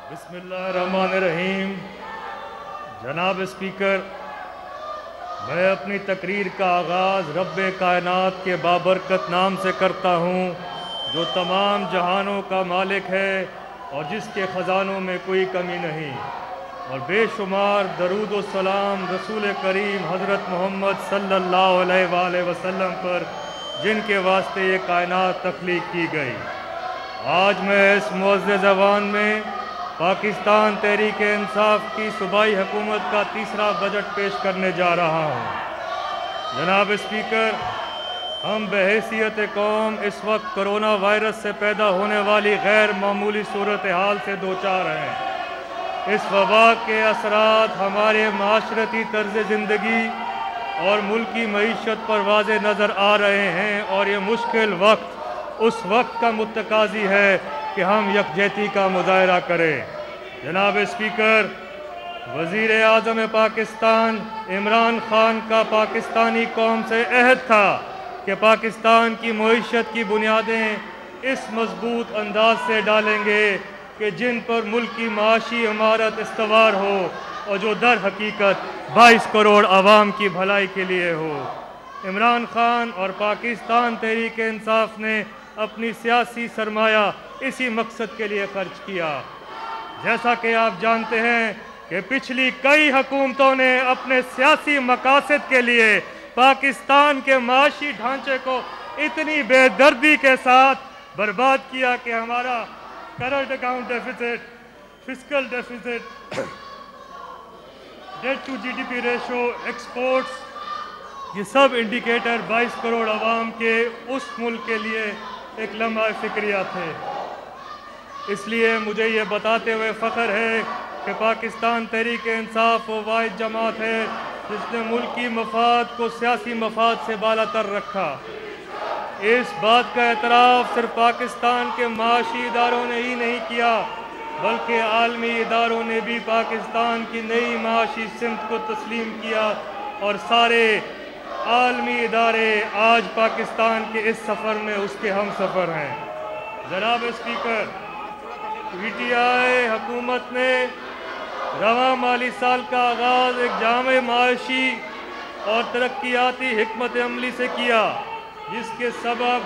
बिस्मिल्लाहिर्रहमानिर्रहीम। जनाब स्पीकर, मैं अपनी तकरीर का आगाज़ रब्बे कायनात के बाबरकत नाम से करता हूँ, जो तमाम जहानों का मालिक है और जिसके ख़जानों में कोई कमी नहीं, और बेशुमार दरूद व सलाम रसूल करीम हज़रत मोहम्मद सल्लल्लाहु अलैहि वसल्लम पर, जिनके वास्ते ये कायनात तख्लीक की गई। आज मैं इस मुअज़्ज़ज़ ज़बान में पाकिस्तान तहरीक इंसाफ की सूबाई हुकूमत का तीसरा बजट पेश करने जा रहा हूँ। जनाब स्पीकर, हम बहैसियत कौम इस वक्त कोरोना वायरस से पैदा होने वाली गैर मामूली सूरत हाल से दो चार हैं। इस वबा के असरात हमारे माशरती तर्ज ज़िंदगी और मुल्की मईशत पर वाज़े नज़र आ रहे हैं, और ये मुश्किल वक्त उस वक्त का मुतकाज़ी है कि हम यकजहती का मुज़ाहरा करें। जनाब स्पीकर, वज़ीर आज़म पाकिस्तान इमरान खान का पाकिस्तानी कौम से अहद था कि पाकिस्तान की मईशत की बुनियादें इस मजबूत अंदाज से डालेंगे कि जिन पर मुल्क की माशी इमारत इस्तवार हो और जो दर हकीकत 22 करोड़ आवाम की भलाई के लिए हो। इमरान खान और पाकिस्तान तहरीक इंसाफ ने अपनी सियासी सरमाया इसी मकसद के लिए खर्च किया। जैसा कि आप जानते हैं कि पिछली कई हुकूमतों ने अपने सियासी मकासद के लिए पाकिस्तान के माशी ढांचे को इतनी बेदर्दी के साथ बर्बाद किया कि हमारा current account deficit, fiscal deficit, debt to GDP ratio, exports, ये सब इंडिकेटर 22 करोड़ आवाम के उस मुल्क के लिए एक लम्हा फिक्रिया थे। इसलिए मुझे ये बताते हुए फ़ख्र है कि पाकिस्तान तहरीक इंसाफ वो वाहिद जमात है जिसने मुल्की मफाद को सियासी मफाद से बालातर रखा। इस बात का एतराफ़ सिर्फ पाकिस्तान के माशी इदारों ने ही नहीं किया, बल्कि आलमी इदारों ने भी पाकिस्तान की नई माशी सिमत को तस्लीम किया, और सारे आलमी इदारे आज पाकिस्तान के इस सफ़र में उसके हम सफ़र हैं। जनाब स्पीकर, पीटीआई हुकूमत ने रवा माली साल का आगाज़ एक जामे माशी और तरक्याती हिकमत अमली से किया, जिसके सबब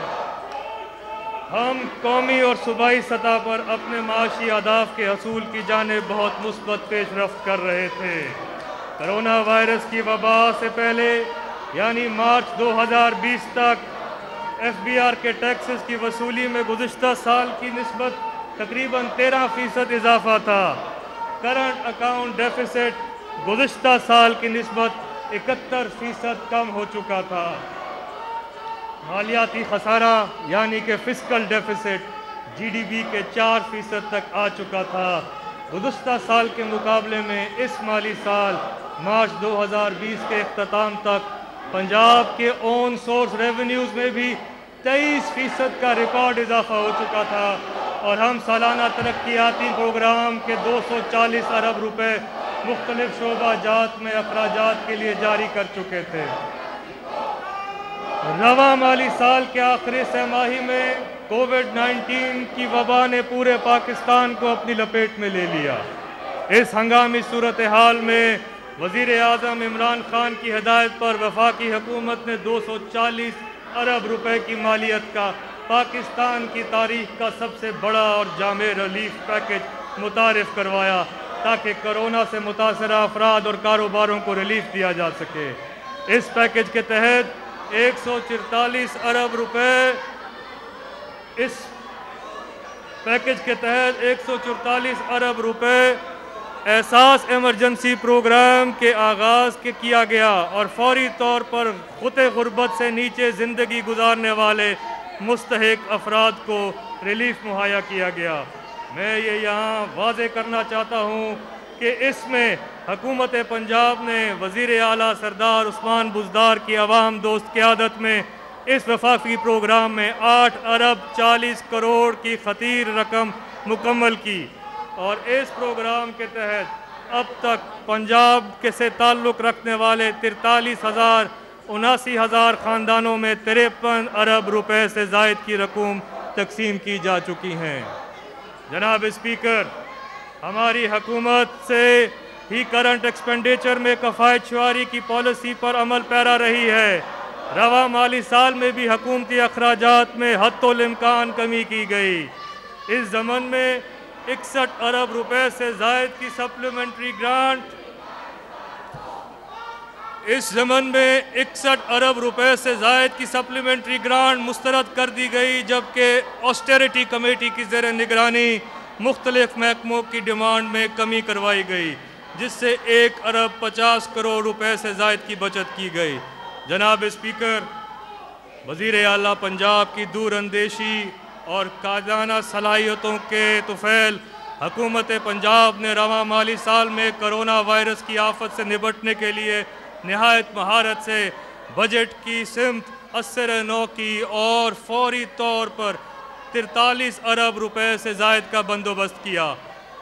हम कौमी और सूबाई सतह पर अपने माशी अहदाफ के हसूल की जानिब बहुत मुस्बत पेशरफ्त कर रहे थे। कोरोना वायरस की वबा से पहले यानी मार्च 2020 तक FBR के टैक्सेस की वसूली में गुज़िश्ता साल की निस्बत तकरीबन 13% इजाफा था। करंट अकाउंट डेफिसिट गुज़िश्ता साल की निस्बत 71% कम हो चुका था। मालियाती खसारा यानी कि फिस्कल डेफिसिट GDP के 4% तक आ चुका था। गुज़िश्ता साल के मुकाबले में इस माली साल मार्च 2020 के इख्तिताम तक पंजाब के ऑन सोर्स रेवेन्यूज़ में भी 23% का रिकॉर्ड इजाफा हो चुका था, और हम सालाना तरक्याती प्रोग्राम के 240 अरब रुपए मुख्तलिफ शोबा जात में अखराजात के लिए जारी कर चुके थे। रवा माली साल के आखिरी सहमाही में कोविड-19 की वबा ने पूरे पाकिस्तान को अपनी लपेट में ले लिया। इस हंगामी सूरत हाल में वज़ीर आज़म इमरान खान की हिदायत पर वफाकी हुकूमत ने 240 अरब रुपए की मालियत का पाकिस्तान की तारीख का सबसे बड़ा और जामे रिलीफ पैकेज मुतारिफ करवाया, ताकि कोरोना से मुतासरा अफराद और कारोबारों को रिलीफ दिया जा सके। इस पैकेज के तहत 144 अरब रुपए इस पैकेज के तहत 144 अरब रुपए एहसास इमरजेंसी प्रोग्राम के आगाज़ के किया गया, और फौरी तौर पर खुते गुर्बत से नीचे ज़िंदगी गुजारने वाले मुस्तहिक अफराद को रिलीफ मुहैया किया गया। मैं ये यहाँ वाज़े करना चाहता हूँ कि इसमें हुकूमत पंजाब ने वज़ीर आला सरदार उस्मान बुज़दार की अवाम दोस्त क़यादत में इस वफाकी प्रोग्राम में 8 अरब 40 करोड़ की खतीर रकम मुकम्मल की, और इस प्रोग्राम के तहत अब तक पंजाब के से ताल्लुक़ रखने वाले 73,000 ख़ानदानों में 53 अरब रुपए से ज़ायद की रकूम तकसीम की जा चुकी हैं। जनाब स्पीकर, हमारी हुकूमत से ही करंट एक्सपेंडिचर में कफ़ायत शुमारी की पॉलिसी पर अमल पैरा रही है। रवा माली साल में भी हुकूमती अखराजात में हद्दुल इम्कान कमी की गई। इस ज़मन में 61 अरब रुपए से ज़ायद की सप्लीमेंट्री ग्रांट मुस्तरद कर दी गई, जबकि ऑस्टेरिटी कमेटी की ज़ेर निगरानी मुख्तलिफ महकमों की डिमांड में कमी करवाई गई, जिससे 1 अरब 50 करोड़ रुपए से ज़ायद की बचत की गई। जनाब स्पीकर, वज़ीर आला पंजाब की दूरअंदेशी और कायदाना सलाहियतों के तुफैल हुकूमत पंजाब ने रवा माली साल में कोरोना वायरस की आफत से निपटने के लिए नहायत महारत से बजट की सिमत असर-ए-नौ की और फौरी तौर पर 43 अरब रुपए से ज़ायद का बंदोबस्त किया।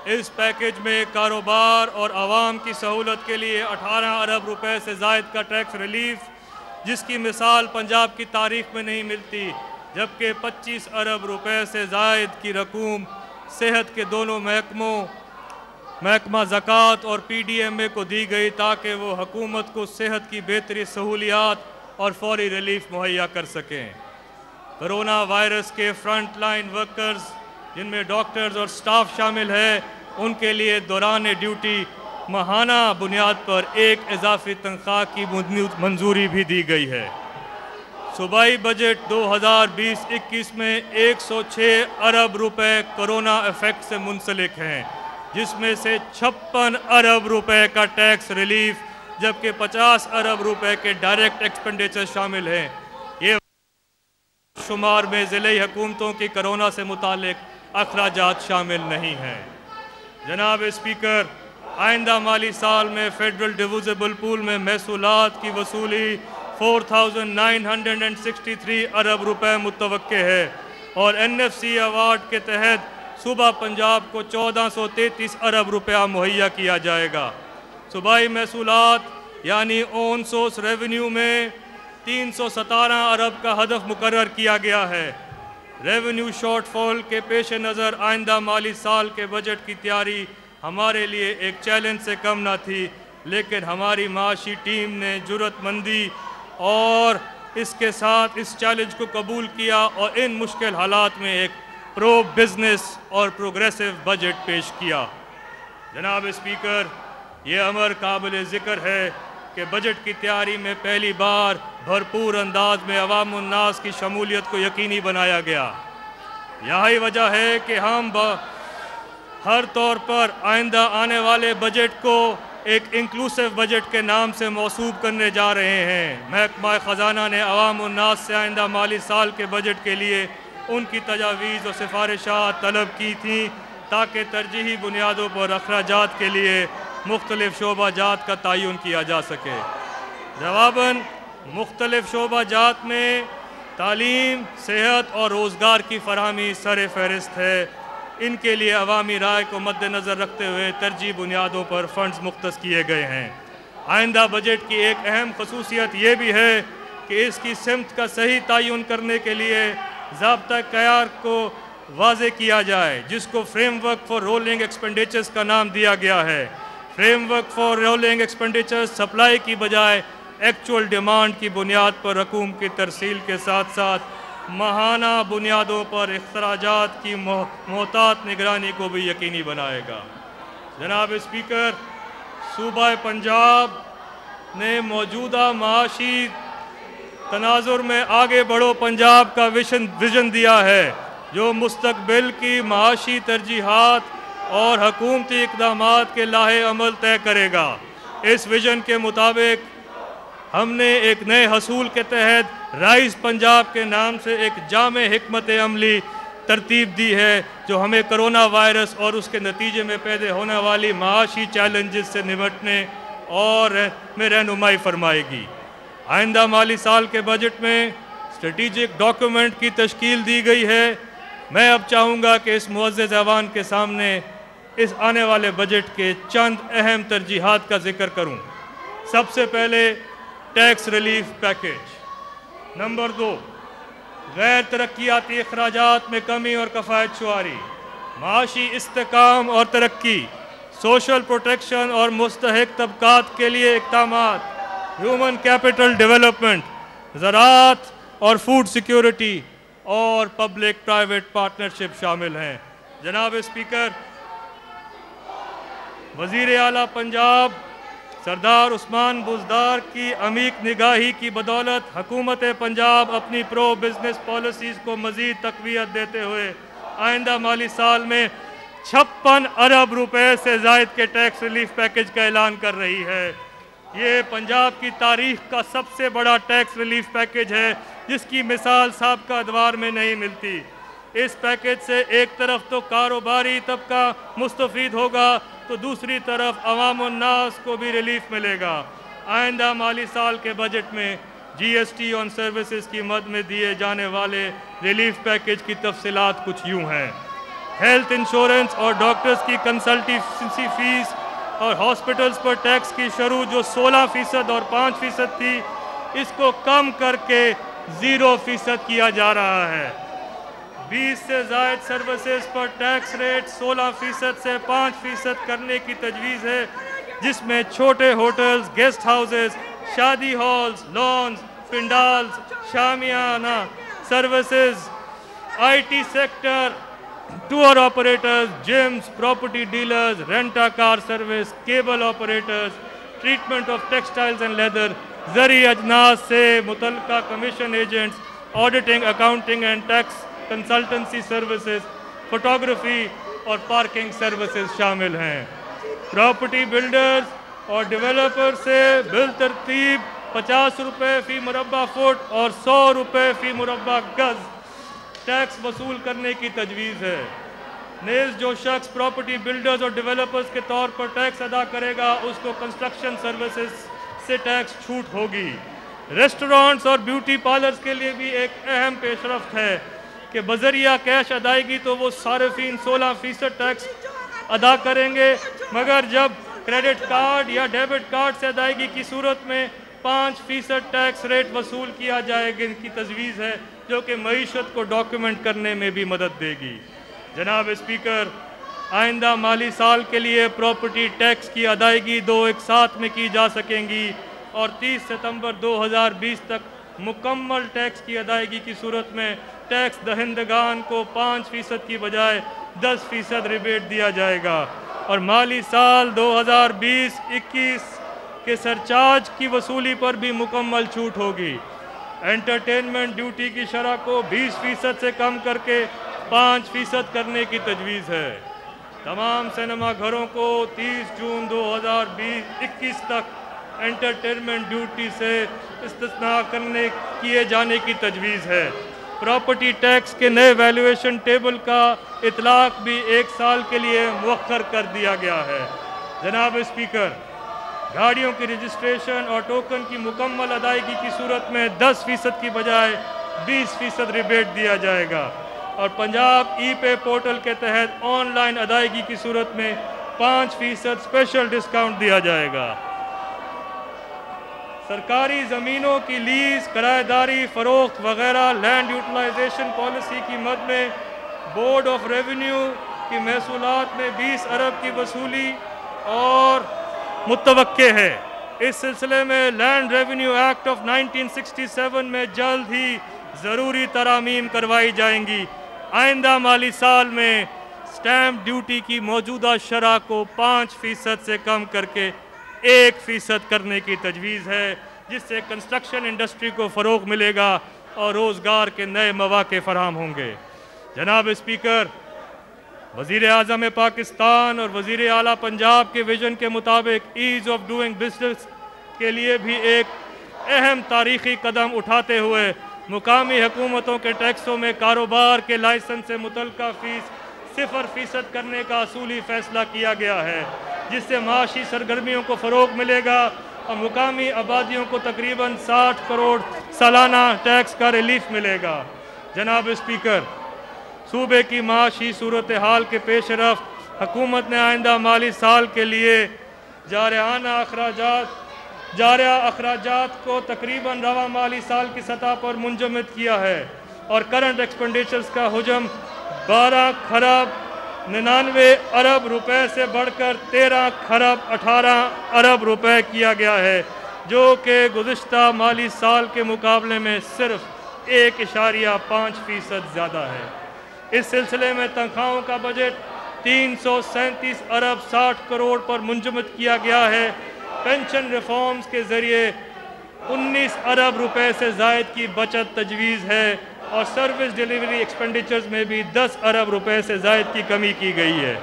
इस पैकेज में कारोबार और आवाम की सहूलत के लिए 18 अरब रुपए से ज़ायद का टैक्स रिलीफ, जिसकी मिसाल पंजाब की तारीख में नहीं मिलती, जबकि 25 अरब रुपए से ज़ायद की रकूम सेहत के दोनों महकमा ज़कात और PDMA को दी गई, ताकि वो हुकूमत को सेहत की बेहतरी सहूलियात और फौरी रिलीफ मुहैया कर सकें। कोरोना वायरस के फ्रंट लाइन वर्कर्स, जिनमें डॉक्टर्स और स्टाफ शामिल है, उनके लिए दौरान ड्यूटी माहाना बुनियाद पर एक इजाफी तनख्वाह की मंजूरी भी दी गई है। सूबाई बजट 2020-21 में 106 अरब रुपए कोरोना इफेक्ट से मुंसलिक हैं, जिसमें से 56 अरब रुपए का टैक्स रिलीफ, जबकि 50 अरब रुपए के डायरेक्ट एक्सपेंडिचर शामिल हैं। ये शुमार में ज़िले हुकूमतों की कोरोना से मुतालिक अखराजात शामिल नहीं हैं। जनाब स्पीकर, आइंदा माली साल में फेडरल डिविजिबल पूल में महसूलात की वसूली 4,963 अरब रुपए मुतवक्के है और NFC अवार्ड के तहत सूबा पंजाब को 1433 अरब रुपया मुहैया किया जाएगा। सूबाई महसूलात यानी ऑन सोर्स रेवेन्यू में 317 अरब का हदफ मुकर्रर किया गया है। रेवेन्यू शॉर्टफॉल के पेश नज़र आइंदा माली साल के बजट की तैयारी हमारे लिए एक चैलेंज से कम ना थी, लेकिन हमारी माशी टीम ने जुर्रतमंदी और इसके साथ इस चैलेंज को कबूल किया और इन मुश्किल हालात में एक प्रो बिजनेस और प्रोग्रेसिव बजट पेश किया। जनाब स्पीकर, ये अमर काबिल ज़िक्र है कि बजट की तैयारी में पहली बार भरपूर अंदाज में अवाम उन्नास की शमूलियत को यकीनी बनाया गया। यही वजह है कि हम हर तौर पर आइंदा आने वाले बजट को एक इंक्लूसिव बजट के नाम से मौसूब करने जा रहे हैं। महकमा ख़जाना ने अवाम उन्नास से आइंदा माली साल के बजट के लिए उनकी तजावीज़ और सिफारिशात तलब की थी, ताकि तरजीही बुनियादों पर अखराजात के लिए मुख्तलिफ शोबाजात का तयन किया जा सके। जवाबन मुख्तलिफ शोबाजात में तालीम, सेहत और रोज़गार की फराहमी सर फहरिस्त है। इनके लिए अवामी राय को मद्देनज़र रखते हुए तरजीह बुनियादों पर फ़ंड्स मुख्तस किए गए हैं। आइंदा बजट की एक अहम खसूसियत ये भी है कि इसकी सिमत का सही तयन करने के लिए ज़ाब्ता क़यार को वाज़े किया जाए, जिसको फ्रेमवर्क फॉर रोलिंग एक्सपेंडिचर्स का नाम दिया गया है। Framework for rolling expenditures supply की बजाय एक्चुअल डिमांड की बुनियाद पर रकूम की तरसील के साथ साथ माहाना बुनियादों पर अखराजात की मोहतात निगरानी को भी यकीनी बनाएगा। जनाब स्पीकर, सूबा पंजाब ने मौजूदा माशी तनाजुर में आगे बढ़ो पंजाब का विजन दिया है, जो मुस्तकबिल की माशी तरजीहात और हुकूमती इक़दामात के लाहे अमल तय करेगा। इस विजन के मुताबिक हमने एक नए हसूल के तहत राइज पंजाब के नाम से एक जामे हिकमत अमली तरतीब दी है, जो हमें कोरोना वायरस और उसके नतीजे में पैदा होने वाली माशी चैलेंजेस से निपटने और में रहनुमाई फरमाएगी। आइंदा माली साल के बजट में स्ट्रेटेजिक डॉक्यूमेंट की तश्कील दी गई है। मैं अब चाहूँगा कि इस मुअज़्ज़ज़ ऐवान के सामने इस आने वाले बजट के चंद अहम तरजीहात का जिक्र करूँ। सबसे पहले टैक्स रिलीफ पैकेज। नंबर 2, गैर तरक्याती अखराजात में कमी और कफ़ायत शुमारी। معاشی استحकाम और तरक्की, सोशल प्रोटेक्शन और मुस्तहिक तबकात के लिए इक़दामात, ह्यूमन कैपिटल डेवलपमेंट, ज़राअत और फूड सिक्योरिटी और पब्लिक प्राइवेट पार्टनरशिप शामिल हैं। जनाब स्पीकर, वज़ीर आला पंजाब सरदार उस्मान बुज़दार की अमीक निगाही की बदौलत हुकूमत पंजाब अपनी प्रो बिजनेस पॉलिसीज़ को मज़ीद तक़वियत देते हुए आइंदा माली साल में 56 अरब रुपए से ज़ायद के टैक्स रिलीफ पैकेज का ऐलान कर रही है। ये पंजाब की तारीख का सबसे बड़ा टैक्स रिलीफ पैकेज है, जिसकी मिसाल साबिक़ा अदवार में नहीं मिलती। इस पैकेज से एक तरफ तो कारोबारी तबका मुस्तफ़ीद होगा, तो दूसरी तरफ अवाम उन्नास को भी रिलीफ मिलेगा। आइंदा माली साल के बजट में GST ऑन सर्विसेज की मद में दिए जाने वाले रिलीफ पैकेज की तफसीलात कुछ यूँ हैं। हेल्थ इंश्योरेंस और डॉक्टर्स की कंसल्टेंसी फीस और हॉस्पिटल्स पर टैक्स की शरह जो 16% और 5% थी, इसको कम करके 0% किया जा रहा है। 20 से ज़ायद सर्विसेज पर टैक्स रेट 16% से 5% करने की तजवीज़ है, जिसमें छोटे होटल्स, गेस्ट हाउसेस, शादी हॉल्स, लॉन्स, पिंडाल्स, शामियाना services, IT sector, tour operators, gyms, property dealers, rent a car service, cable operators, treatment of textiles and leather, ज़री अजनास से मुतल्लिका commission agents, auditing, accounting and tax consultancy services, photography और parking services शामिल हैं। Property builders और developer से बिल तरतीब 50 रुपये फ़ी मुरब्बा फुट और 100 रुपये फ़ी मुरब्बा गज़ टैक्स वसूल करने की तजवीज़ है। नेज़ जो शख्स प्रॉपर्टी बिल्डर्स और डेवलपर्स के तौर पर टैक्स अदा करेगा, उसको कंस्ट्रक्शन सर्विसेज से टैक्स छूट होगी। रेस्टोरेंट्स और ब्यूटी पार्लर्स के लिए भी एक अहम पेशरफ्त है कि बज़रिया कैश अदायगी तो वो सारिफीन 16% टैक्स अदा करेंगे, मगर जब क्रेडिट कार्ड या डेबिट कार्ड से अदायगी की सूरत में 5% टैक्स रेट वसूल किया जाएगा। इनकी तजवीज़ है, जो कि मईशत को डॉक्यूमेंट करने में भी मदद देगी। जनाब स्पीकर, आइंदा माली साल के लिए प्रॉपर्टी टैक्स की अदायगी 2 एक साथ में की जा सकेंगी और 30 सितंबर 2020 तक मुकम्मल टैक्स की अदायगी की सूरत में टैक्स दहिंदगान को 5% की बजाय 10% रिबेट दिया जाएगा और माली साल 2020-21 के सरचार्ज की वसूली पर भी मुकम्मल छूट होगी। एंटरटेनमेंट ड्यूटी की शरह को 20% से कम करके 5% करने की तजवीज़ है। तमाम सिनेमा घरों को 30 जून 2020-21 तक एंटरटेनमेंट ड्यूटी से इस्तिस्ना किए जाने की तजवीज़ है। प्रॉपर्टी टैक्स के नए वैल्यूएशन टेबल का इतलाक भी 1 साल के लिए मुअख्खर कर दिया गया है। जनाब स्पीकर, गाड़ियों की रजिस्ट्रेशन और टोकन की मुकम्मल अदायगी की सूरत में 10% की बजाय 20% रिबेट दिया जाएगा और पंजाब ई-पे पोर्टल के तहत ऑनलाइन अदायगी की सूरत में 5% स्पेशल डिस्काउंट दिया जाएगा। सरकारी ज़मीनों की लीज, किराएदारी, फ़रोख्त वगैरह लैंड यूटिलाइजेशन पॉलिसी की मद में बोर्ड ऑफ रेवेन्यू की महसूलात में 20 अरब की वसूली और मुतवक्के है। इस सिलसिले में लैंड रेवेन्यू एक्ट ऑफ 1967 में जल्द ही ज़रूरी तरामीम करवाई जाएंगी। आइंदा माली साल में स्टैम्प ड्यूटी की मौजूदा शरह को 5% से कम करके 1% करने की तजवीज़ है, जिससे कंस्ट्रक्शन इंडस्ट्री को फ़रोग़ मिलेगा और रोज़गार के नए मौक़े फराहम होंगे। जनाब स्पीकर, वज़ीर आज़म पाकिस्तान और वज़ीर आला पंजाब के विजन के मुताबिक ईज़ ऑफ डूइंग बिजनेस के लिए भी एक अहम तारीख़ी कदम उठाते हुए मुकामी हुकूमतों के टैक्सों में कारोबार के लाइसेंस से मुतल्लिका फ़ीस 0% करने का असूली फ़ैसला किया गया है, जिससे माशी सरगर्मियों को फ़रोग़ मिलेगा और मुकामी आबादियों को तकरीबन 60 करोड़ सालाना टैक्स का रिलीफ मिलेगा। जनाब स्पीकर, सूबे की माशी सूरत हाल के पेश रफ्त हुकूमत ने आइंदा माली साल के लिए जारिया अखराजात को तकरीबन रवा माली साल की सतह पर मुंजमद किया है और करंट एक्सपेंडिचर्स का हुजम 12 खरब 99 अरब रुपए से बढ़कर 13 खरब 18 अरब रुपए किया गया है, जो कि गुज़िश्ता माली साल के मुकाबले में सिर्फ 1.5% ज़्यादा है। इस सिलसिले में तनख्वाहों का बजट 337 अरब 60 करोड़ पर मुंजमद किया गया है। पेंशन रिफॉर्म्स के ज़रिए 19 अरब रुपए से ज़ायद की बचत तजवीज़ है और सर्विस डिलीवरी एक्सपेंडिचर्स में भी 10 अरब रुपए से ज़ायद की कमी की गई है।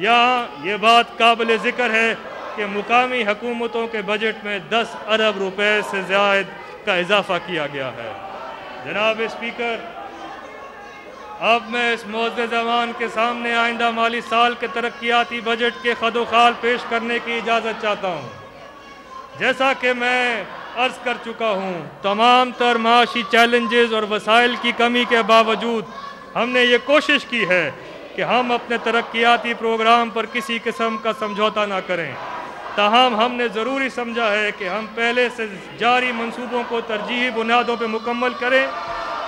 यहाँ ये बात काबिल ज़िक्र है कि मुकामी हुकूमतों के बजट में 10 अरब रुपए से ज़ायद का इजाफ़ा किया गया है। जनाब स्पीकर, अब मैं इस मौजूदा ज़मान के सामने आइंदा माली साल के तरक्याती बजट के खदोखाल पेश करने की इजाज़त चाहता हूँ। जैसा कि मैं अर्ज़ कर चुका हूँ, तमाम तर माशी चैलेंजेस और वसाइल की कमी के बावजूद हमने ये कोशिश की है कि हम अपने तरक्याती प्रोग्राम पर किसी किस्म का समझौता ना करें। ताहम हमने ज़रूरी समझा है कि हम पहले से जारी मंसूबों को तरजीही बुनियादों पर मुकम्मल करें।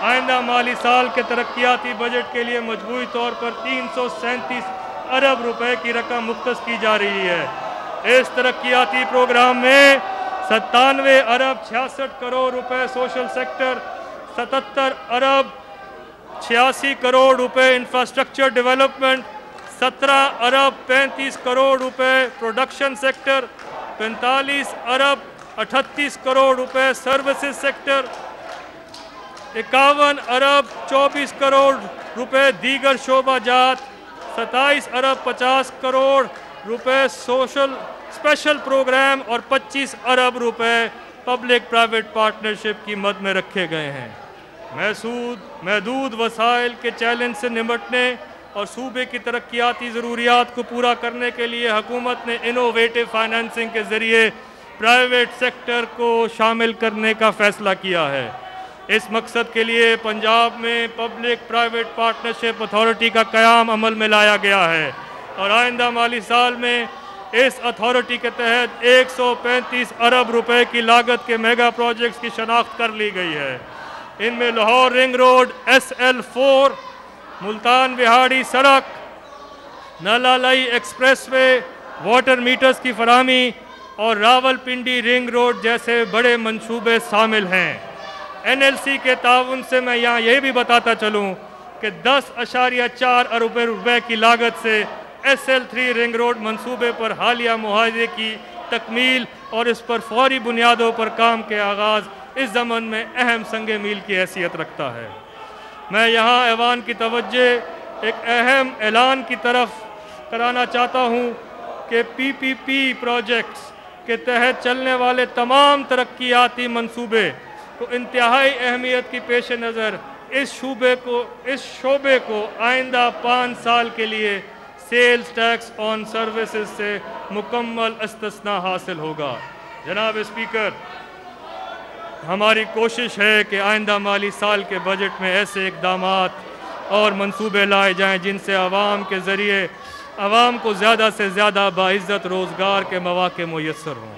आइंदा माली साल के तरक्याती बजट के लिए मजबूरी तौर पर 337 अरब रुपए की रकम मुख्तस की जा रही है। इस तरक्याती प्रोग्राम में 97 अरब 66 करोड़ रुपए सोशल सेक्टर, 77 अरब 86 करोड़ रुपए इंफ्रास्ट्रक्चर डेवलपमेंट, 17 अरब 35 करोड़ रुपए प्रोडक्शन सेक्टर, 45 अरब 38 करोड़ रुपए सर्विसेज सेक्टर, 51 अरब 24 करोड़ रुपए दीगर शोबाजात, 27 अरब 50 करोड़ रुपए सोशल स्पेशल प्रोग्राम और 25 अरब रुपए पब्लिक प्राइवेट पार्टनरशिप की मद में रखे गए हैं। महदूद वसाइल के चैलेंज से निपटने और सूबे की तरक्याती ज़रूरियात को पूरा करने के लिए हुकूमत ने इनोवेटिव फाइनेंसिंग के ज़रिए प्राइवेट सेक्टर को शामिल करने का फ़ैसला किया है। इस मकसद के लिए पंजाब में पब्लिक प्राइवेट पार्टनरशिप अथॉरिटी का क़याम अमल में लाया गया है और आइंदा माली साल में इस अथॉरिटी के तहत 135 अरब रुपए की लागत के मेगा प्रोजेक्ट्स की शनाख्त कर ली गई है। इनमें Lahore ring road, SL4, Multan Vehari सड़क, नालालाई एक्सप्रेसवे, वाटर मीटर्स की फराहमी और रावलपिंडी रिंग रोड जैसे बड़े मंसूबे शामिल हैं। NLC के ताउन से मैं यहाँ यह भी बताता चलूँ कि 10.4 अरब रुपए की लागत से SL3 रिंग रोड मंसूबे पर हालिया मुआहदे की तकमील और इस पर फौरी बुनियादों पर काम के आगाज़ इस ज़मन में अहम संगे मील की हैसियत रखता है। मैं यहाँ ऐवान की तवज्जो एक अहम ऐलान की तरफ कराना चाहता हूँ कि PPP प्रोजेक्ट्स के तहत चलने वाले तमाम तरक्याती मंसूबे को इंतहाई अहमियत की पेश नज़र इस शोबे को आइंदा 5 साल के लिए सेल्स टैक्स ऑन सर्विसेज से मुकम्मल इस्तिस्ना हासिल होगा। जनाब स्पीकर, हमारी कोशिश है कि आइंदा माली साल के बजट में ऐसे इक़दामात और मंसूबे लाए जाएं जिनसे आवाम के ज़रिए आवाम को ज़्यादा से ज़्यादा बाइज़्ज़त रोज़गार के मौक़े मुयस्सर हों।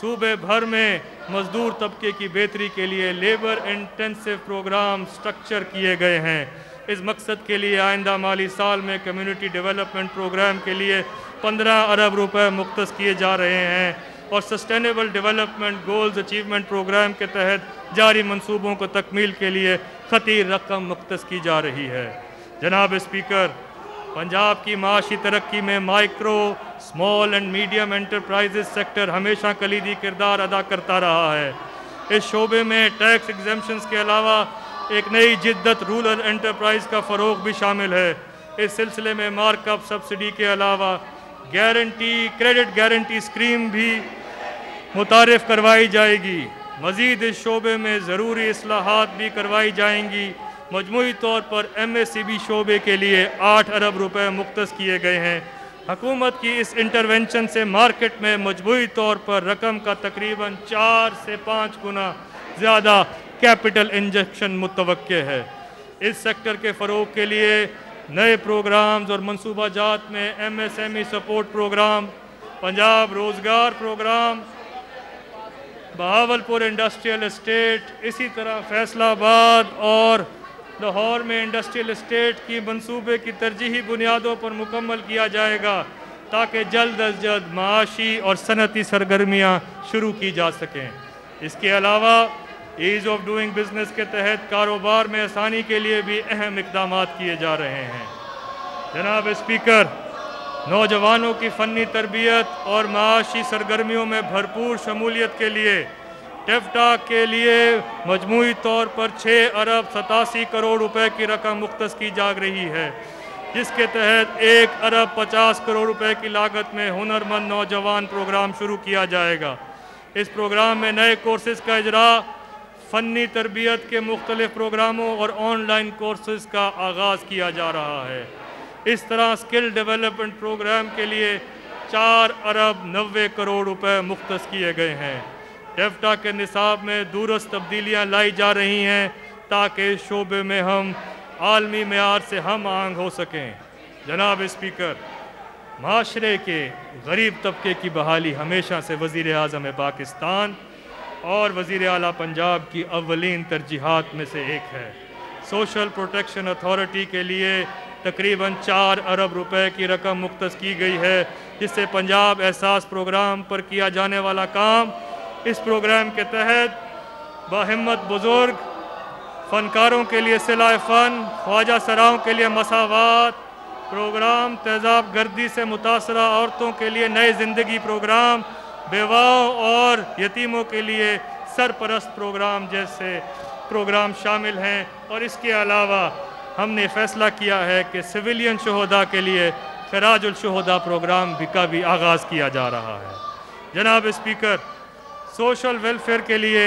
सूबे भर में मज़दूर तबके की बेहतरी के लिए लेबर इंटेंसिव प्रोग्राम स्ट्रक्चर किए गए हैं। इस मकसद के लिए आइंदा माली साल में कम्युनिटी डेवलपमेंट प्रोग्राम के लिए 15 अरब रुपए मुख्तस किए जा रहे हैं और sustainable development goals achievement programme के तहत जारी मंसूबों को तकमील के लिए खती रकम मुख्तस की जा रही है। जनाब स्पीकर, पंजाब की माशी तरक्की में micro, small and medium enterprises sector हमेशा कलीदी किरदार अदा करता रहा है। इस शोबे में टैक्स एग्जेम्पशंस के अलावा एक नई जिद्दत रूरल एंटरप्राइज का फ़रोग भी शामिल है। इस सिलसिले में मार्कअप सब्सिडी के अलावा क्रेडिट गारंटी स्कीम भी मुतारिफ करवाई जाएगी। मज़ीद इस शोबे में ज़रूरी इस्लाहात भी करवाई जाएंगी। मजमूई तौर पर MSCB शोबे के लिए 8 अरब रुपए मुख्तस किए गए हैं। हुकूमत की इस इंटरवेंशन से मार्केट में मजमूई तौर पर रकम का तकरीबन 4 से 5 गुना ज़्यादा कैपिटल इंजेक्शन मुतवक्के है। इस सेक्टर के फ़रोग के लिए नए प्रोग्राम्स और मनसूबाजात में MSME सपोर्ट प्रोग्राम, पंजाब रोज़गार प्रोग्राम, बहावलपुर इंडस्ट्रियल एस्टेट, इसी तरह फैसलाबाद और लाहौर में इंडस्ट्रियल एस्टेट की मंसूबे की तरजीही बुनियादों पर मुकम्मल किया जाएगा ताकि जल्द अज जल्द माशी और सनती सरगर्मियाँ शुरू की जा सकें। इसके अलावा ईज़ ऑफ डूइंग बिजनेस के तहत कारोबार में आसानी के लिए भी अहम इक़दाम किए जा रहे हैं। जनाब स्पीकर, नौजवानों की फ़नी तरबियत और माशी सरगर्मियों में भरपूर शमूलियत के लिए टेफ्टा के लिए मजमूई तौर पर 6 अरब 87 करोड़ रुपए की रकम मुख्तस की जा रही है, जिसके तहत 1 अरब 50 करोड़ रुपए की लागत में हुनरमंद नौजवान प्रोग्राम शुरू किया जाएगा। इस प्रोग्राम में नए कोर्सेज़ का इजरा, फ़नी तरबियत के मुख्तलिफ प्रोग्रामों और ऑनलाइन कोर्सेज़ का आगाज़ किया जा रहा है। इस तरह स्किल डेवलपमेंट प्रोग्राम के लिए 4 अरब 90 करोड़ रुपए मुख्तस किए गए हैं। टेफ्टा के निसाब में दूरस्त तब्दीलियाँ लाई जा रही हैं ताकि इस शोबे में हम आलमी मेयार से हम आहंग हो सकें। जनाब स्पीकर, माशरे के गरीब तबके की बहाली हमेशा से वज़ीर आज़म पाकिस्तान और वज़ीर आला पंजाब की अव्वलीन तरजीहात में से एक है। सोशल प्रोटेक्शन अथॉरिटी के लिए तकरीबन 4 अरब रुपए की रकम मुख्तस की गई है, जिससे पंजाब एहसास प्रोग्राम पर किया जाने वाला काम, इस प्रोग्राम के तहत बाहिम्मत बुज़ुर्ग फ़नकारों के लिए सिलाए फ़न, ख्वाजा सराओं के लिए मसावात प्रोग्राम, तेज़ाब गर्दी से मुतासरा औरतों के लिए नई ज़िंदगी प्रोग्राम, बेवाओं और यतीमों के लिए सरपरस्त प्रोग्राम जैसे प्रोग्राम शामिल हैं। और इसके अलावा हमने फ़ैसला किया है कि सिविलियन शोहदा के लिए खराजुल शोहदा प्रोग्राम का भी आगाज़ किया जा रहा है। जनाब स्पीकर, सोशल वेलफेयर के लिए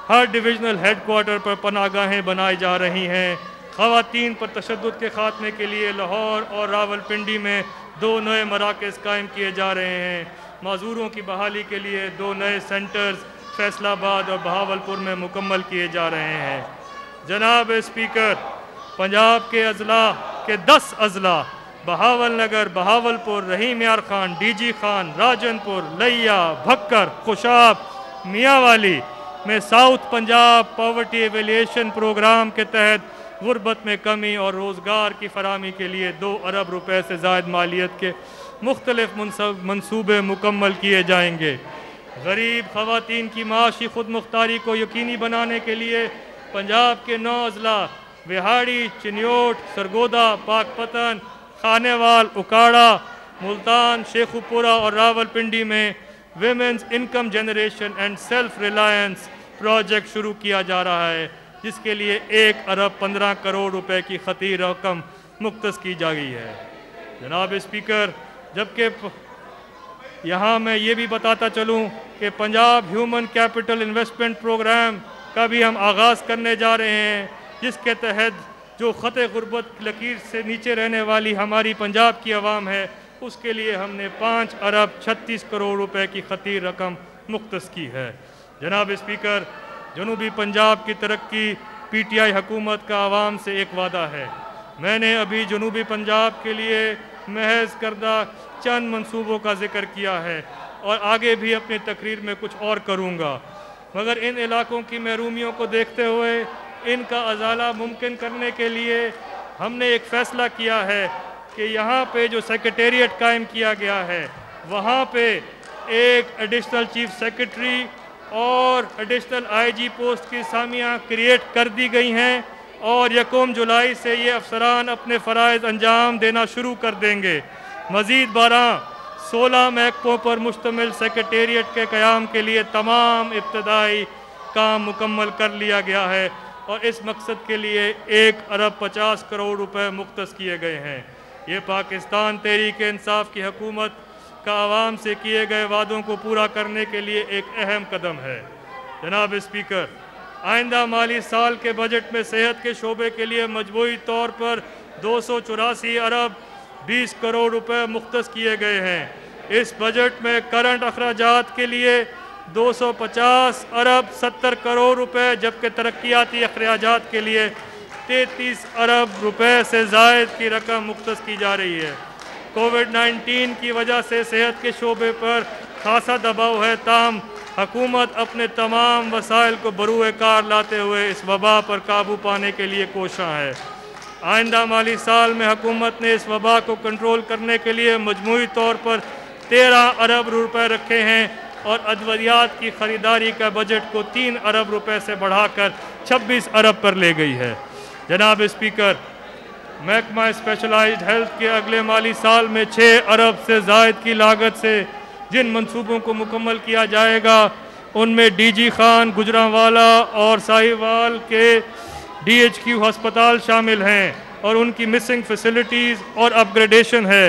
हर डिविजनल हेडक्वार्टर पर पनाहगाहें बनाई जा रही हैं। ख़वातीन पर तशद्दुद के ख़ात्मे के लिए लाहौर और रावलपिंडी में 2 नए मराकज़ कायम किए जा रहे हैं। माजूरों की बहाली के लिए 2 नए सेंटर्स फैसलाबाद और बहावलपुर में मुकम्मल किए जा रहे हैं। जनाब स्पीकर, पंजाब के अजला के 10 अजला बहावल नगर, बहावलपुर, रहीम यार खान, डीजी खान, राजनपुर, लैया, भक्कर, खुशाब, मियाँवाली में साउथ पंजाब पॉवर्टी एवेलिएशन प्रोग्राम के तहत गुर्बत में कमी और रोज़गार की फराहमी के लिए 2 अरब रुपए से ज़ायद मालियत के मुख्तलिफ मनसूबे मुकम्मल किए जाएंगे। गरीब ख़वातीन की माशी खुद मुख्तारी को यकीनी बनाने के लिए पंजाब के 9 अजला बिहाड़ी, चिन्योट, सरगोदा, पाकपतन, खानेवाल, उकाड़ा, मुल्तान, शेखुपुरा और रावलपिंडी में women's income generation and self reliance project शुरू किया जा रहा है, जिसके लिए 1 अरब 15 करोड़ रुपए की खती रकम मुख्तस की जा गई है। जनाब स्पीकर, जबकि यहाँ मैं ये भी बताता चलूँ कि Punjab human capital investment programme का भी हम आगाज़ करने जा रहे हैं, जिसके तहत जो ख़त गुर्बत लकीर से नीचे रहने वाली हमारी पंजाब की आवाम है, उसके लिए हमने 5 अरब 36 करोड़ रुपए की खती रकम मुख्तस की है। जनाब स्पीकर, जनूबी पंजाब की तरक्की PTI हुकूमत का आवाम से एक वादा है। मैंने अभी जनूबी पंजाब के लिए महज करदा चंद मंसूबों का जिक्र किया है और आगे भी अपनी तकरीर में कुछ और करूँगा, मगर इन इलाकों की महरूमियों को देखते हुए इनका अजाला मुमकिन करने के लिए हमने एक फ़ैसला किया है कि यहाँ पे जो सेक्रेटेरिएट कायम किया गया है, वहाँ पे एक एडिशनल चीफ सेक्रेटरी और एडिशनल IG पोस्ट की सामियाँ क्रिएट कर दी गई हैं और 1 जुलाई से ये अफसरान अपने फ़राइज़ अंजाम देना शुरू कर देंगे। मज़ीद 16 महकमों पर मुश्तमिल सेक्रेटेरिएट के क़याम के लिए तमाम इब्तदाई काम मुकम्मल कर लिया गया है और इस मकसद के लिए 1 अरब 50 करोड़ रुपए मुख्तस किए गए हैं। ये पाकिस्तान तहरीक इंसाफ की हुकूमत का आवाम से किए गए वादों को पूरा करने के लिए एक अहम कदम है। जनाब स्पीकर, आइंदा माली साल के बजट में सेहत के शोबे के लिए मजमूई तौर पर 284 अरब 20 करोड़ रुपए मुख्तस किए गए हैं। इस बजट में करंट अखराजात के लिए 250 अरब 70 करोड़ रुपए, जबकि तरक्याती अखराजात के लिए 33 अरब रुपए से ज़ायद की रकम मुख्तस की जा रही है। कोविड-19 की वजह से सेहत के शोबे पर खासा दबाव है, ताहम हुकूमत अपने तमाम वसाइल को बरूए कार लाते हुए इस वबा पर काबू पाने के लिए कोशां है। आइंदा माली साल में हुकूमत ने इस वबा को कंट्रोल करने के लिए मजमूई तौर पर 13 अरब रुपए रखे हैं और अद्वियात की ख़रीदारी का बजट को 3 अरब रुपए से बढ़ाकर 26 अरब पर ले गई है। जनाब स्पीकर, महकमा स्पेशलाइज्ड हेल्थ के अगले माली साल में 6 अरब से ज़ायद की लागत से जिन मंसूबों को मुकम्मल किया जाएगा उनमें डीजी खान, गुजरांवाला और साहिवाल के DHQ हस्पताल शामिल हैं और उनकी मिसिंग फैसिलिटीज़ और अपग्रेडेशन है।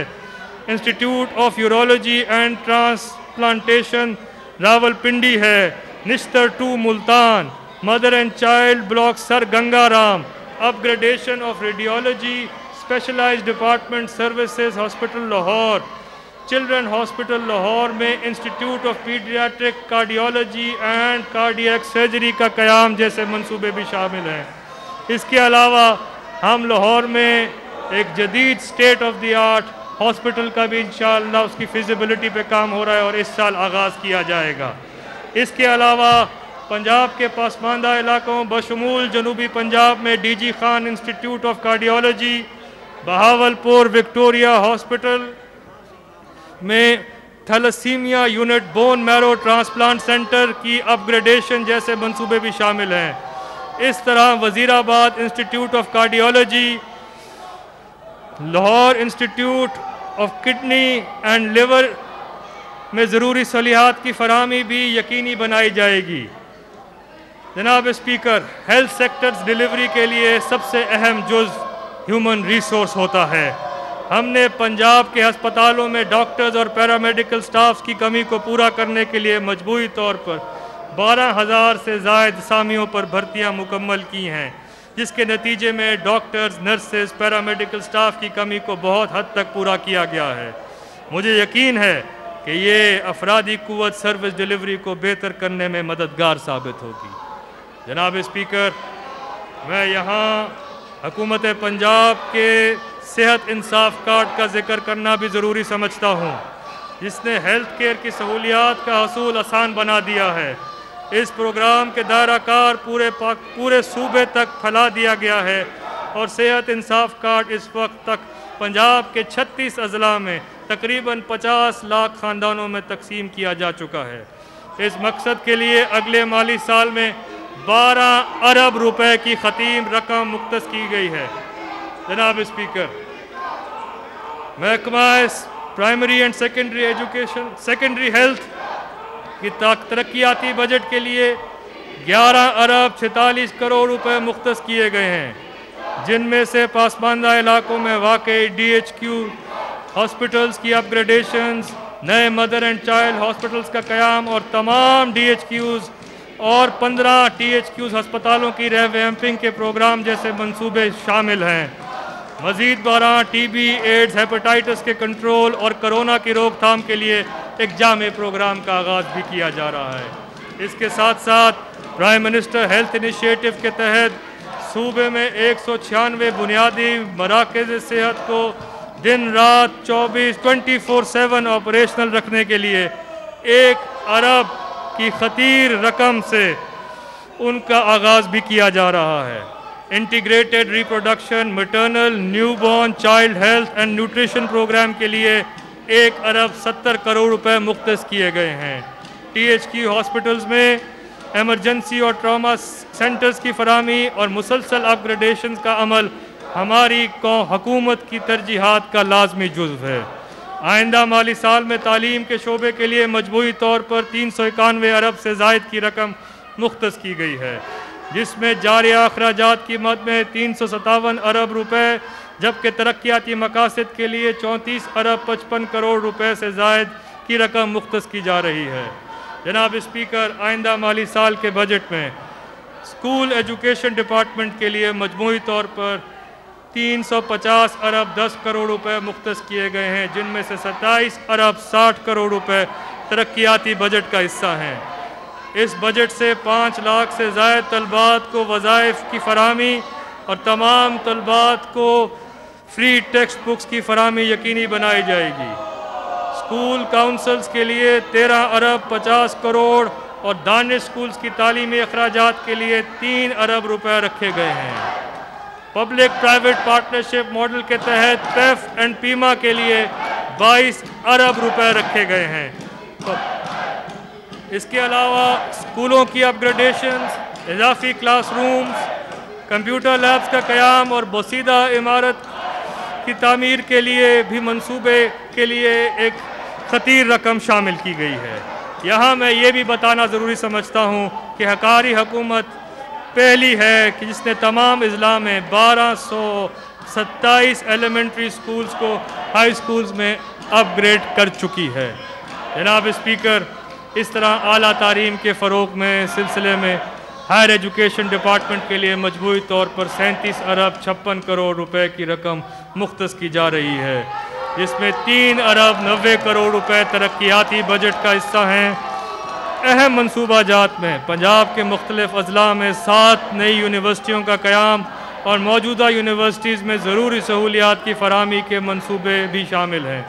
Institute of urology and transplantation Rawalpindi है। Nishtar 2 Multan, mother and child block sir Gangaram, upgradation of radiology specialised department services hospital Lahore, children hospital Lahore में institute of paediatric cardiology and cardiac surgery का क़याम जैसे मंसूबे भी शामिल हैं। इसके अलावा हम लाहौर में एक जदीद state of the art hospital का भी इंशाअल्लाह उसकी फिजिबिलिटी पे काम हो रहा है और इस साल आगाज़ किया जाएगा। इसके अलावा पंजाब के पसमानदा इलाकों बशमूल जनूबी पंजाब में DG Khan institute of cardiology, Bahawalpur Victoria hospital में thalassaemia unit, bone marrow transplant centre की अपग्रेडेशन जैसे मंसूबे भी शामिल हैं। इस तरह Wazirabad institute of cardiology, Lahore institute of kidney and liver में ज़रूरी सहूलियात की फराहमी भी यकीनी बनाई जाएगी। जनाब स्पीकर, हेल्थ सेक्टर्स डिलीवरी के लिए सबसे अहम जुज़ ह्यूमन रिसोर्स होता है। हमने पंजाब के अस्पतालों में डॉक्टर्स और पैरामेडिकल स्टाफ्स की कमी को पूरा करने के लिए मजबूरी तौर पर 12,000 से ज़ायद सामियों पर भर्तियां मुकम्मल की हैं, जिसके नतीजे में डॉक्टर्स, नर्सेज, पैरामेडिकल स्टाफ की कमी को बहुत हद तक पूरा किया गया है। मुझे यकीन है कि ये अफरादी कुव्वत सर्विस डिलीवरी को बेहतर करने में मददगार साबित होगी। जनाब स्पीकर, मैं यहाँ हुकूमत पंजाब के सेहत इंसाफ कार्ड का जिक्र करना भी ज़रूरी समझता हूँ, जिसने हेल्थ केयर की सहूलियात का हसूल आसान बना दिया है। इस प्रोग्राम के दायरा कार पूरे सूबे तक फैला दिया गया है और सेहत इंसाफ कार्ड इस वक्त तक पंजाब के 36 अजला में तकरीबन 50 लाख ख़ानदानों में तकसीम किया जा चुका है। इस मकसद के लिए अगले माली साल में 12 अरब रुपए की ख़तीम रकम मुख्तस की गई है। जनाब स्पीकर, महकमा primary and secondary education, secondary health की तरक्याती बजट के लिए 11 अरब 46 करोड़ रुपए मुख्तस किए गए हैं, जिनमें से पासमानदा इलाकों में वाक़ई DHQ हॉस्पिटल्स की अपग्रेडेशंस, नए मदर एंड चाइल्ड हॉस्पिटल्स का क़याम और तमाम DHQs और 15 THQs अस्पतालों की रिवैम्पिंग के प्रोग्राम जैसे मंसूबे शामिल हैं। मज़ीद 12 TB, एड्स, हेपेटाइटिस के कंट्रोल और कोरोना की रोकथाम के लिए एक जामे प्रोग्राम का आगाज़ भी किया जा रहा है। इसके साथ साथ प्राइम मिनिस्टर हेल्थ इनिशिएटिव के तहत सूबे में 196 बुनियादी मराकज़ सेहत को दिन रात 24/7 ऑपरेशनल रखने के लिए 1 अरब की खतीर रकम से उनका आगाज़ भी किया जा रहा है। Integrated reproduction, maternal, newborn, child health and nutrition programme के लिए 1 अरब 70 करोड़ रुपए मुख्तस किए गए हैं। THQ हॉस्पिटल्स में एमरजेंसी और ट्रॉमा सेंटर्स की फराहमी और मुसलसल अपग्रेडेशन का अमल हमारी हुकूमत की तरजीहात का लाजमी जुज़्व है। आइंदा माली साल में तालीम के शोबे के लिए मजबूरी तौर पर 391 अरब से ज़ायद की रकम मुख्तस की गई है, जिसमें जारी अखराजात की मद में 357 अरब रुपए, जबकि तरक्याती मकासद के लिए 34 अरब 55 करोड़ रुपए से ज़ायद की रकम मुख्तस की जा रही है। जनाब स्पीकर, आइंदा माली साल के बजट में स्कूल एजुकेशन डिपार्टमेंट के लिए मजमूई तौर पर 350 अरब 10 करोड़ रुपए मुख्तस किए गए हैं, जिनमें से 27 अरब 60 करोड़ रुपए तरक्याती बजट का हिस्सा हैं। इस बजट से 5 लाख से ज़ायद तलबात को वज़ाइफ की फराहमी और तमाम तलबात को फ्री टेक्स्ट बुक्स की फराहमी यकीनी बनाई जाएगी। स्कूल काउंसिल्स के लिए 13 अरब 50 करोड़ और दानिश स्कूल्स की तालीमी अखराजात के लिए 3 अरब रुपए रखे गए हैं। पब्लिक प्राइवेट पार्टनरशिप मॉडल के तहत पेफ एंड पीमा के लिए 22 अरब रुपए रखे गए हैं। तो इसके अलावा स्कूलों की अपग्रेडेशंस, इजाफी क्लासरूम्स, कंप्यूटर लैब्स का क़याम और बोसीदा इमारत की तामीर के लिए भी मंसूबे के लिए एक खतीर रकम शामिल की गई है। यहाँ मैं ये भी बताना ज़रूरी समझता हूँ कि हकारी हुकूमत पहली है कि जिसने तमाम अजला में 1227 एलिमेंट्री स्कूल्स को हाई स्कूल्स में अपग्रेड कर चुकी है। जनाब स्पीकर, इस तरह आला तालीम के फ़रोग़ में सिलसिले में हायर एजुकेशन डिपार्टमेंट के लिए मजमूई तौर पर 37 अरब 56 करोड़ रुपए की रकम मुख्तस की जा रही है, जिसमें 3 अरब 90 करोड़ रुपए तरक्याती बजट का हिस्सा हैं। अहम मनसूबाजात में पंजाब के मुख्तलिफ अजला में 7 नई यूनिवर्सिटियों का क़याम और मौजूदा यूनिवर्सिटीज़ में ज़रूरी सहूलियात की फराहमी के मनसूबे भी शामिल हैं।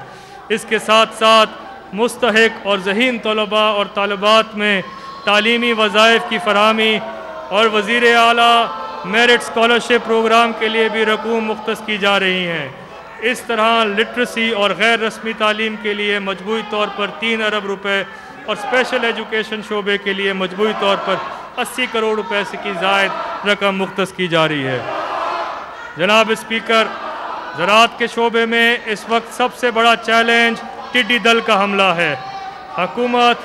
इसके साथ साथ मुस्तहिक और ज़हीन तलबा और तालिबात में तालीमी वज़ाइफ की फराहमी और वज़ीर आला मेरिट स्कॉलरशिप प्रोग्राम के लिए भी रकूम मुख्तस की जा रही हैं। इस तरह लिटरेसी और गैर रस्मी तालीम के लिए मजमूई तौर पर 3 अरब रुपए और स्पेशल एजुकेशन शोबे के लिए मजमूई तौर पर 80 करोड़ रुपए से की ज़ायद रकम मुख्तस की जा रही है। जनाब स्पीकर, ज़राअत के शोबे में इस वक्त सबसे बड़ा चैलेंज टिड्डी दल का हमला है। हुकूमत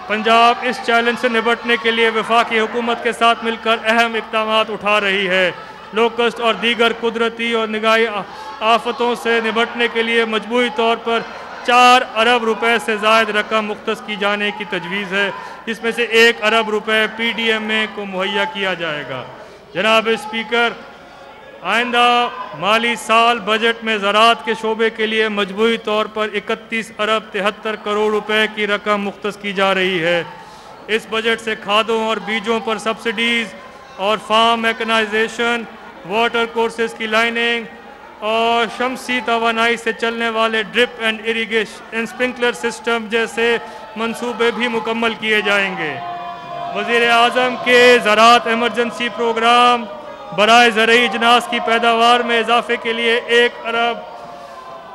पंजाब इस चैलेंज से निपटने के लिए वफाकी हुकूमत के साथ मिलकर अहम इक़दामात उठा रही है। लोकस्ट और दीगर कुदरती और निगाही आफतों से निपटने के लिए मजमूई तौर पर 4 अरब रुपए से ज़ायद रकम मुख्तस की जाने की तजवीज़ है, जिसमें से 1 अरब रुपए PDMA को मुहैया किया जाएगा। जनाब स्पीकर, आइंदा माली साल बजट में ज़राअत के शोबे के लिए मजमूई तौर पर 31 अरब 73 करोड़ रुपए की रकम मुख्तस की जा रही है। इस बजट से खादों और बीजों पर सब्सिडीज़ और फार्म मैकेनाइजेशन, वाटर कोर्सेज की लाइनिंग और शमसी तवानाई से चलने वाले drip and irrigation sprinkler system जैसे मंसूबे भी मुकम्मल किए जाएंगे। वज़ीर आज़म के ज़राअत एमरजेंसी प्रोग्राम बराए ज़रई अजनास की पैदावार में इजाफे के लिए 1 अरब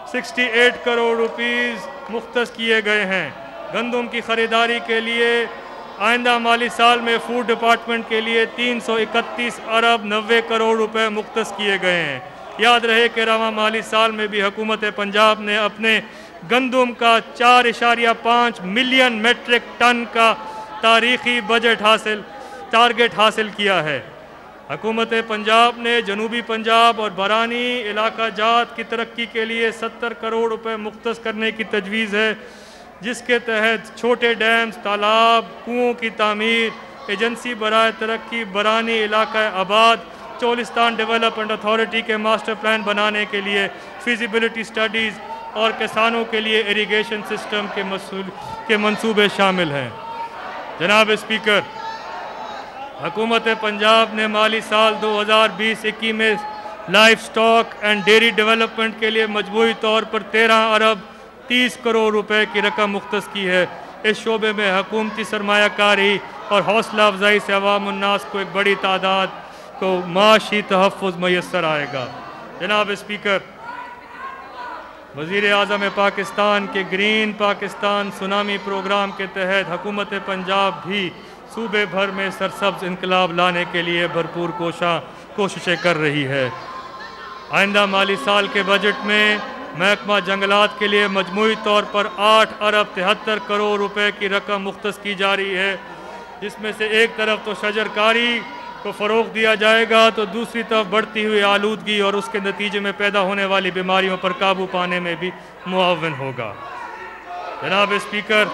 68 करोड़ रुपीज़ मुख्तस किए गए हैं। गंदम की ख़रीदारी के लिए आइंदा माली साल में फूड डिपार्टमेंट के लिए 331 अरब 90 करोड़ रुपए मुख्तस किए गए हैं। याद रहे कि रवां माली साल में भी हुकूमत पंजाब ने अपने गंदम का 4.5 मिलियन मेट्रिक टन का तारीखी टारगेट हासिल किया है। हुकूमत पंजाब ने जनूबी पंजाब और बरानी इलाका जात की तरक्की के लिए 70 करोड़ रुपए मुख्तस करने की तजवीज़ है, जिसके तहत छोटे डैम्स, तालाब, कुओं की तामीर, एजेंसी बराए तरक्की बरानी इलाका आबाद, चोलिस्तान डेवलपमेंट अथॉरिटी के मास्टर प्लान बनाने के लिए फिजिबिलिटी स्टडीज़ और किसानों के लिए इरिगेशन सिस्टम के मंसूबे शामिल हैं। जनाब स्पीकर, हुकूमत पंजाब ने माली साल 2020-21 में life stock and dairy development के लिए मजमूई तौर पर 13 अरब 30 करोड़ रुपए की रकम मुख्तस की है। इस शोबे में हुकूमती सरमायाकारी और हौसला अफजाई से अवाम उन्नास को एक बड़ी तादाद को माशी तहफ़्फ़ुज़ मैसर आएगा। जनाब स्पीकर, वज़ीर आज़म पाकिस्तान के ग्रीन पाकिस्तान सुनामी प्रोग्राम के तहत हुकूमत पंजाब भी सूबे भर में सरसब्ज़ इनकलाब लाने के लिए भरपूर कोशिशें कर रही है। आइंदा माली साल के बजट में महकमा जंगलात के लिए मजमूई तौर पर 8 अरब 73 करोड़ रुपए की रकम मुख्तस की जा रही है, जिसमें से एक तरफ तो शजरकारी को फ़रोग़ दिया जाएगा तो दूसरी तरफ बढ़ती हुई आलूदगी और उसके नतीजे में पैदा होने वाली बीमारियों पर काबू पाने में भी मुआवन होगा। जनाब स्पीकर,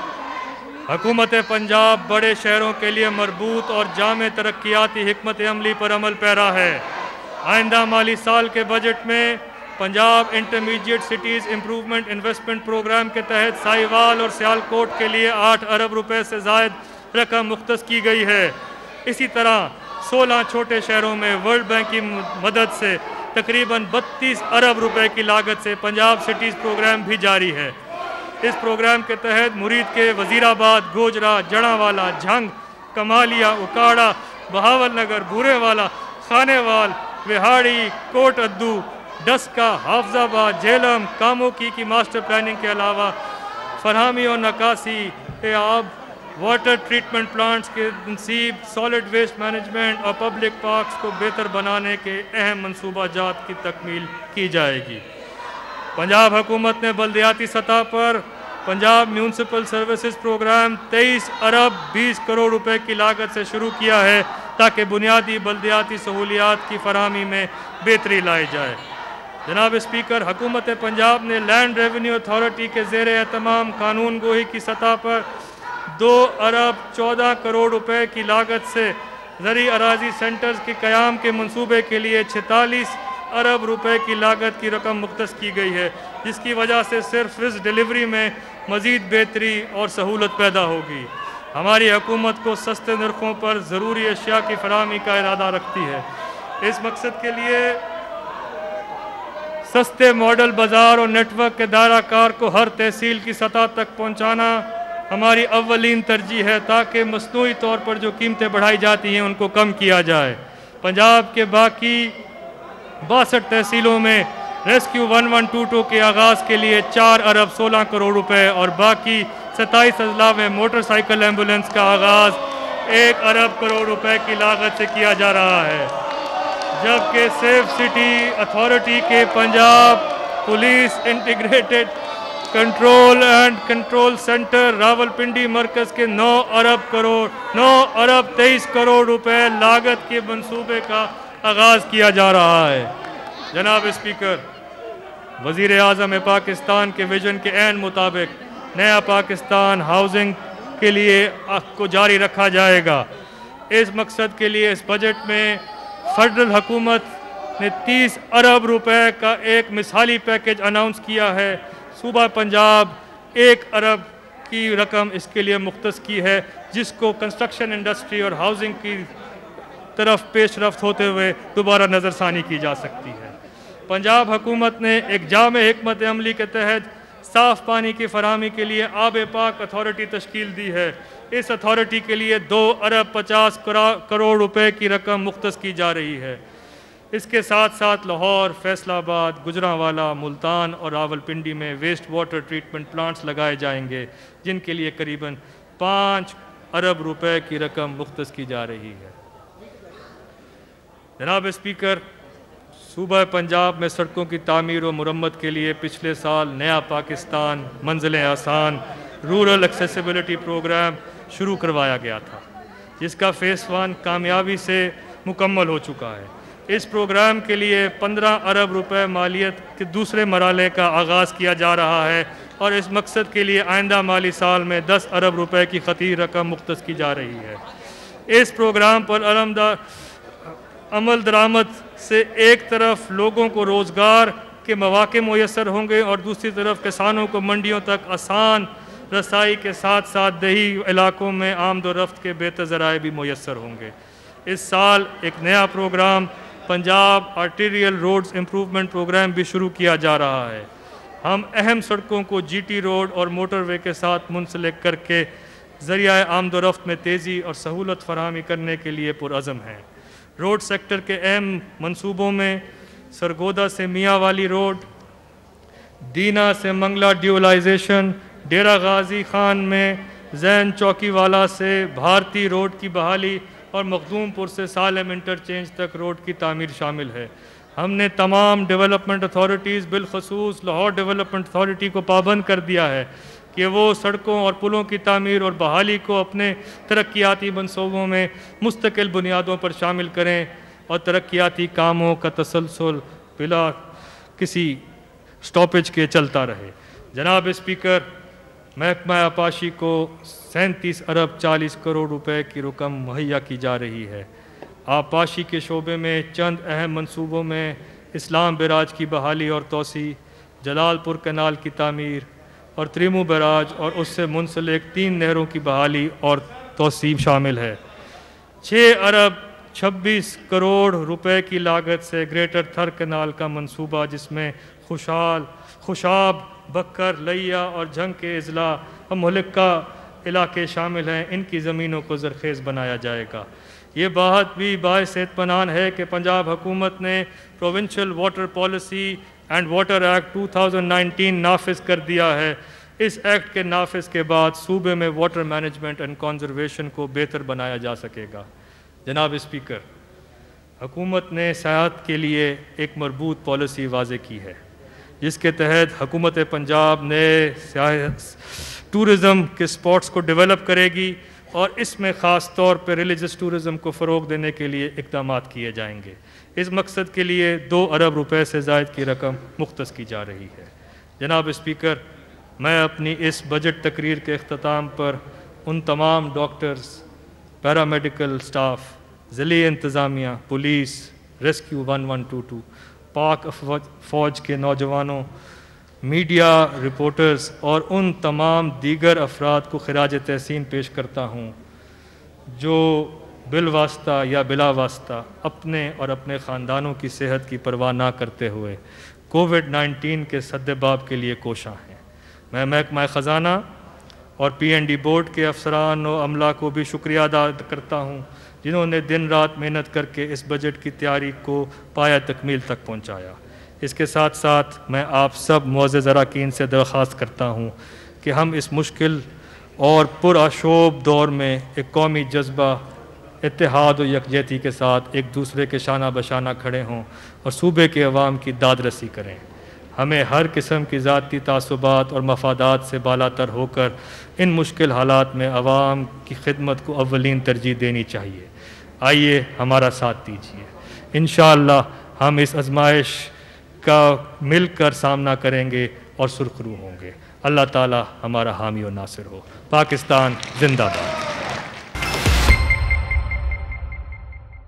हुकूमत पंजाब बड़े शहरों के लिए मरबूत और जामे तरक्याती हिकमत अमली पर अमल पैरा है। आइंदा माली साल के बजट में Punjab intermediate cities improvement investment programme के तहत साहिवाल और सियालकोट के लिए 8 अरब रुपए से ज़ायद रकम मुख्तस की गई है। इसी तरह 16 छोटे शहरों में वर्ल्ड बैंक की मदद से तकरीबन 32 अरब रुपए की लागत से पंजाब सिटीज़ प्रोग्राम भी जारी है। इस प्रोग्राम के तहत मुरीद के वजीराबाद, गोजरा, जड़ावाला, झंग, कमालिया, उकाड़ा, बहावल नगर, बूरेवाला, खानेवाल, विहाड़ी, कोट अद्दू, डस्का, हाफजाबाद, झेलम, कामोकी की मास्टर प्लानिंग के अलावा फरहमी और नकासी, आब, वाटर ट्रीटमेंट प्लांट्स के तनसीब, सॉलिड वेस्ट मैनेजमेंट और पब्लिक पार्क्स को बेहतर बनाने के अहम मनसूबाजात की तकमील की जाएगी। पंजाब हुकूमत ने बल्दियाती सतह पर पंजाब म्यूनसिपल सर्विसेज प्रोग्राम 23 अरब 20 करोड़ रुपए की लागत से शुरू किया है ताकि बुनियादी बल्दियाती सहूलियात की फराहमी में बेहतरी लाई जाए। जनाब स्पीकर, हुकूमत पंजाब ने लैंड रेवेन्यू अथॉरिटी के ज़ेर एहतमाम कानून गोही की सतह पर 2 अरब 14 करोड़ रुपए की लागत से ज़री अराजी सेंटर्स के क़याम के मंसूबे के लिए 46 अरब रुपए की लागत की रकम मुख्तस की गई है, जिसकी वजह से सर्विस डिलीवरी में मज़ीद बेहतरी और सहूलत पैदा होगी। हमारी हुकूमत को सस्ते नरखों पर ज़रूरी अशिया की फराहमी का इरादा रखती है। इस मकसद के लिए सस्ते मॉडल बाज़ार और नेटवर्क के दायरा कार को हर तहसील की सतह तक पहुँचाना हमारी अव्वलीन तरजीह है ताकि मसनूई तौर पर जो कीमतें बढ़ाई जाती हैं उनको कम किया जाए। पंजाब के बाकी 62 तहसीलों में रेस्क्यू 1122 के आगाज़ के लिए 4 अरब 16 करोड़ रुपए और बाकी 27 अजला में मोटरसाइकिल एम्बुलेंस का आगाज़ 1 अरब करोड़ रुपए की लागत से किया जा रहा है, जबकि सेफ सिटी अथॉरिटी के Punjab police integrated control centre Rawalpindi मरकज़ के 9 अरब 23 करोड़ रुपए लागत के मंसूबे का आगाज़ किया जा रहा है। जनाब स्पीकर, वज़ीर आज़म पाकिस्तान के विजन के ऐन मुताबिक नया पाकिस्तान हाउसिंग के लिए को जारी रखा जाएगा। इस मकसद के लिए इस बजट में फेडरल हुकूमत ने 30 अरब रुपए का एक मिसाली पैकेज अनाउंस किया है। सूबा पंजाब 1 अरब की रकम इसके लिए मुख्तस की है, जिसको कंस्ट्रक्शन इंडस्ट्री और हाउसिंग की तरफ पेशरफ्त होते हुए दोबारा नज़रसानी की जा सकती है। पंजाब हुकूमत ने एक जामे हिकमत अमली के तहत साफ़ पानी की फराहमी के लिए आब पाक अथॉरिटी तश्कील दी है। इस अथॉरिटी के लिए 2 अरब 50 करोड़ रुपए की रकम मुख्तस की जा रही है। इसके साथ साथ लाहौर, फैसलाबाद, गुजरांवाला, मुल्तान और रावलपिंडी में वेस्ट वाटर ट्रीटमेंट प्लांट्स लगाए जाएंगे, जिनके लिए करीबन 5 अरब रुपए की रकम मुख्तस की जा रही है। जनाब स्पीकर, सूबा पंजाब में सड़कों की तामीर और मुरम्मत के लिए पिछले साल नया पाकिस्तान मंजिलें आसान रूरल एक्सेसिबिलिटी प्रोग्राम शुरू करवाया गया था, जिसका फ़ेज़ 1 कामयाबी से मुकम्मल हो चुका है। इस प्रोग्राम के लिए 15 अरब रुपए मालियत के दूसरे मरहले का आगाज़ किया जा रहा है और इस मकसद के लिए आइंदा माली साल में 10 अरब रुपए की खती रकम मुख्तस की जा रही है। इस प्रोग्राम पर अमल दरामद से एक तरफ लोगों को रोज़गार के मौके मुयसर होंगे और दूसरी तरफ किसानों को मंडियों तक आसान रसाई के साथ साथ दही इलाकों में आमदोरफ्त के बेहतर ज़राए भी मुयसर होंगे। इस साल एक नया programme Punjab arterial roads improvement programme भी शुरू किया जा रहा है। हम अहम सड़कों को GT रोड और मोटरवे के साथ मुंसलिक करके ज़रिया आमदोरफ्त में तेज़ी और सहूलत फराहमी करने के लिए पुरअज़म हैं। रोड सेक्टर के अहम मंसूबों में सरगोदा से मियाँवाली रोड, दीना से मंगला ड्यूलाइजेशन, डेरा गाजी खान में जैन चौकीवाला से भारती रोड की बहाली और मखदूमपुर से सालेम इंटरचेंज तक रोड की तामीर शामिल है। हमने तमाम डेवलपमेंट अथॉरिटीज़ बिलखसूस लाहौर डेवलपमेंट अथॉरिटी को पाबंद कर दिया है कि वो सड़कों और पुलों की तामीर और बहाली को अपने तरक्याती मनसूबों में मुस्तकिल बुनियादों पर शामिल करें और तरक्याती कामों का तसलसल बिला किसी स्टॉपेज के चलता रहे। जनाब स्पीकर, महकमा आपाशी को 37 अरब 40 करोड़ रुपए की रकम मुहैया की जा रही है। आपाशी के शोबे में चंद अहम मंसूबों में इस्लाम बैराज की बहाली और तोसी, जलालपुर कैनाल की तामीर और त्रिमू बैराज और उससे मुंसलिक 3 नहरों की बहाली और तोसी शामिल है। 6 अरब 26 करोड़ रुपए की लागत से ग्रेटर थर कैनाल का मंसूबा, जिसमें खुशाब بکر، لیا اور جھنگ کے اضلاع اور ملک کا علاقے شامل ہیں، ان کی زمینوں کو زرخیز بنایا جائے گا۔ یہ بات بھی باعث اطمینان ہے کہ پنجاب حکومت نے provincial water policy and water act 2019 نافذ کر دیا ہے۔ اس ایکٹ کے نافذ کے بعد صوبے میں واٹر مینجمنٹ اینڈ کنزرویشن کو بہتر بنایا جا سکے گا۔ جناب اسپیکر، حکومت نے سیاحت کے لیے ایک مربوط پالیسی واضح کی ہے، جس کے تحت حکومت پنجاب نئے ٹورزم کے سپاٹس کو ڈیولپ کرے گی اور اس میں خاص طور پہ ریلیجس ٹورزم کو فروغ دینے کے لیے اقدامات کیے جائیں گے۔ اس مقصد کے لیے 2 ارب روپے سے زائد کی رقم مختص کی جا رہی ہے۔ جناب اسپیکر، میں اپنی اس بجٹ تقریر کے اختتام پر ان تمام ڈاکٹرز، پیرامیڈیکل سٹاف، ضلعی انتظامیہ، پولیس، ریسکیو 1122، پاک فوج کے نوجوانوں، میڈیا رپورٹرز اور ان تمام دیگر افراد کو خراج تحسین پیش کرتا ہوں جو بالواسطہ یا بلا واسطہ اپنے اور اپنے خاندانوں کی صحت کی پرواہ نہ کرتے ہوئے کووڈ-19 کے سدباب کے لیے کوشاں ہیں۔ میں محکمہ خزانہ اور PND بورڈ کے افسران و عملہ کو بھی شکریہ ادا کرتا ہوں، جنہوں نے دن رات محنت کر کے اس بجٹ کی تیاری کو پایہ تکمیل تک پہنچایا۔ اس کے ساتھ ساتھ میں آپ سب معزز اراکین سے درخواست کرتا ہوں کہ ہم اس مشکل اور پرآشوب دور میں ایک قومی جذبہ، اتحاد و یکجہتی کے ساتھ ایک دوسرے کے شانہ بشانہ کھڑے ہوں اور صوبے کے عوام کی داد رسی کریں۔ ہمیں ہر قسم کی ذاتی تعصبات اور مفادات سے بالاتر ہو کر ان مشکل حالات میں عوام کی خدمت کو اولین ترجیح دینی چاہیے۔ آئیے ہمارا ساتھ دیجیے، انشاءاللہ ہم اس آزمائش کا مل کر سامنا کریں گے اور سرخرو ہوں گے۔ اللہ تعالی ہمارا حامی و ناصر ہو۔ پاکستان زندہ باد۔